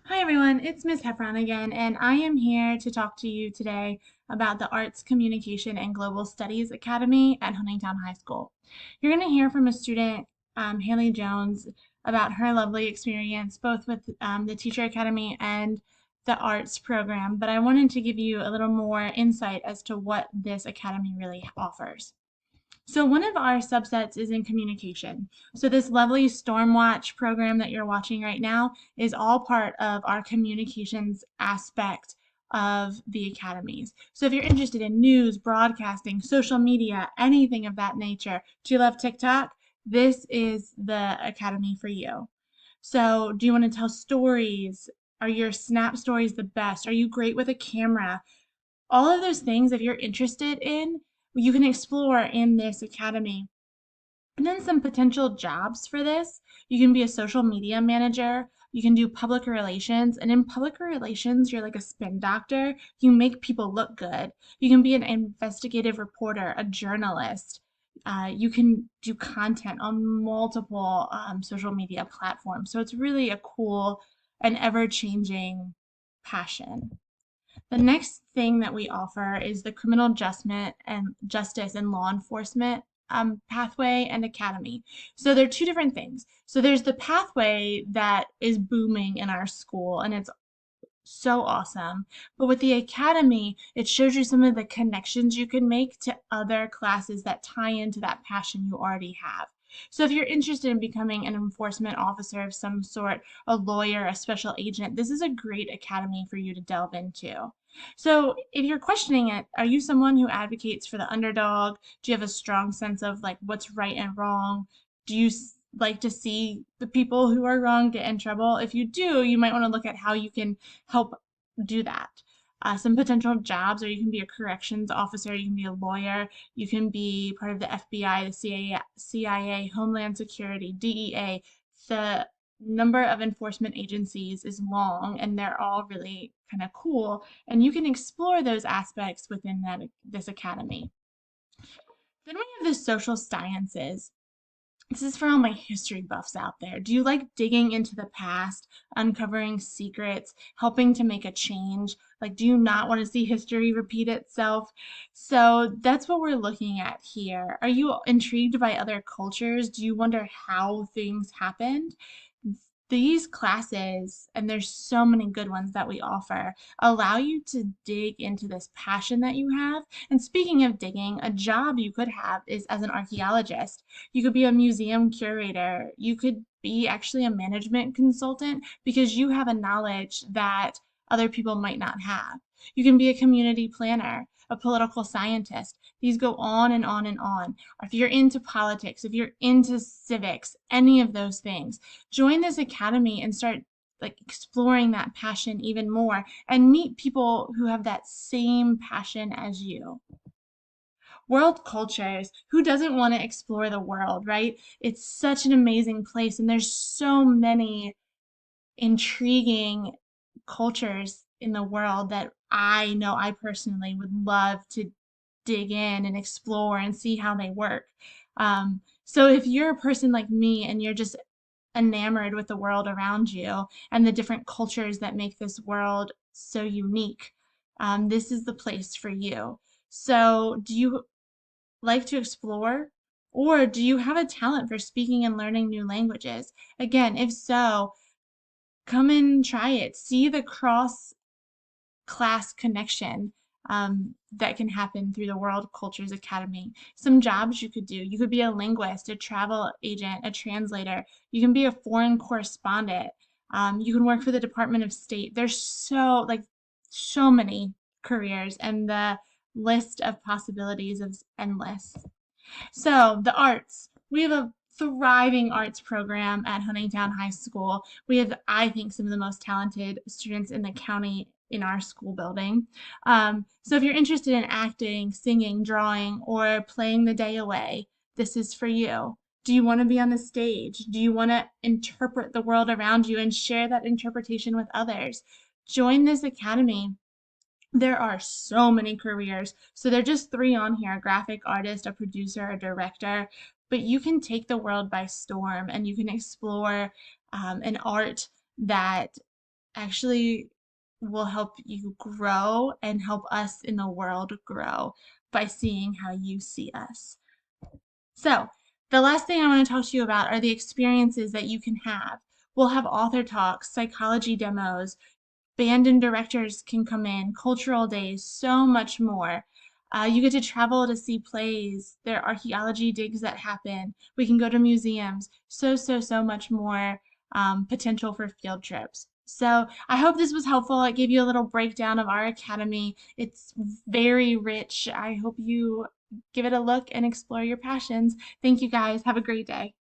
Hi everyone, it's Ms. Heffron again, and I am here to talk to you today about the Arts Communication and Global Studies Academy at Huntingtown High School. You're going to hear from a student, Haley Jones, about her lovely experience both with the Teacher Academy and the arts program, but I wanted to give you a little more insight as to what this academy really offers. So one of our subsets is in communication. So this lovely Stormwatch program that you're watching right now is all part of our communications aspect of the academies. So if you're interested in news, broadcasting, social media, anything of that nature, do you love TikTok? This is the academy for you. So do you want to tell stories? Are your Snap stories the best? Are you great with a camera? All of those things, if you're interested in, you can explore in this academy. And then some potential jobs for this. You can be a social media manager. You can do public relations. And in public relations, you're like a spin doctor. You make people look good. You can be an investigative reporter, a journalist. You can do content on multiple social media platforms. So it's really a cool and ever-changing passion. The next thing that we offer is the criminal justice and law enforcement pathway and academy. So they're two different things. So there's the pathway that is booming in our school, and it's so awesome. But with the academy, it shows you some of the connections you can make to other classes that tie into that passion you already have. So if you're interested in becoming an enforcement officer of some sort, a lawyer, a special agent, this is a great academy for you to delve into. So if you're questioning it, are you someone who advocates for the underdog? Do you have a strong sense of like what's right and wrong? Do you like to see the people who are wrong get in trouble? If you do, you might want to look at how you can help do that. Some potential jobs, or you can be a corrections officer, you can be a lawyer, you can be part of the FBI, the CIA, Homeland Security, DEA. The number of enforcement agencies is long, and they're all really kind of cool, and you can explore those aspects within this academy. Then we have the social sciences. This is for all my history buffs out there. Do you like digging into the past, uncovering secrets, helping to make a change? Like, do you not want to see history repeat itself? So that's what we're looking at here. Are you intrigued by other cultures? Do you wonder how things happened? These classes, and there's so many good ones that we offer, allow you to dig into this passion that you have. And speaking of digging, a job you could have is as an archaeologist. You could be a museum curator. You could be actually a management consultant because you have a knowledge that other people might not have. You can be a community planner, a political scientist. These go on and on and on. If you're into politics, if you're into civics, any of those things, join this academy and start like exploring that passion even more and meet people who have that same passion as you. World cultures. Who doesn't want to explore the world, right? It's such an amazing place, and there's so many intriguing cultures in the world that I know I personally would love to dig in and explore and see how they work. So if you're a person like me and you're just enamored with the world around you and the different cultures that make this world so unique, this is the place for you. So do you like to explore? Or do you have a talent for speaking and learning new languages? Again, if so, come and try it. See the cross class connection that can happen through the World Cultures Academy. Some jobs you could do. You could be a linguist, a travel agent, a translator. You can be a foreign correspondent. You can work for the Department of State. There's so many careers, and the list of possibilities is endless. So the arts. We have a thriving arts program at Huntingtown High School. We have, I think, some of the most talented students in the county in our school building. So if you're interested in acting, singing, drawing, or playing the day away, this is for you. Do you want to be on the stage? Do you want to interpret the world around you and share that interpretation with others? Join this academy. There are so many careers. So there are just three on here: a graphic artist, a producer, a director. But you can take the world by storm and you can explore an art that actually will help you grow and help us in the world grow by seeing how you see us. So, the last thing I want to talk to you about are the experiences that you can have. We'll have author talks, psychology demos, band and directors can come in, cultural days, so much more. You get to travel to see plays. There are archaeology digs that happen. We can go to museums. So much more potential for field trips. So I hope this was helpful. I gave you a little breakdown of our academy. It's very rich. I hope you give it a look and explore your passions. Thank you guys. Have a great day.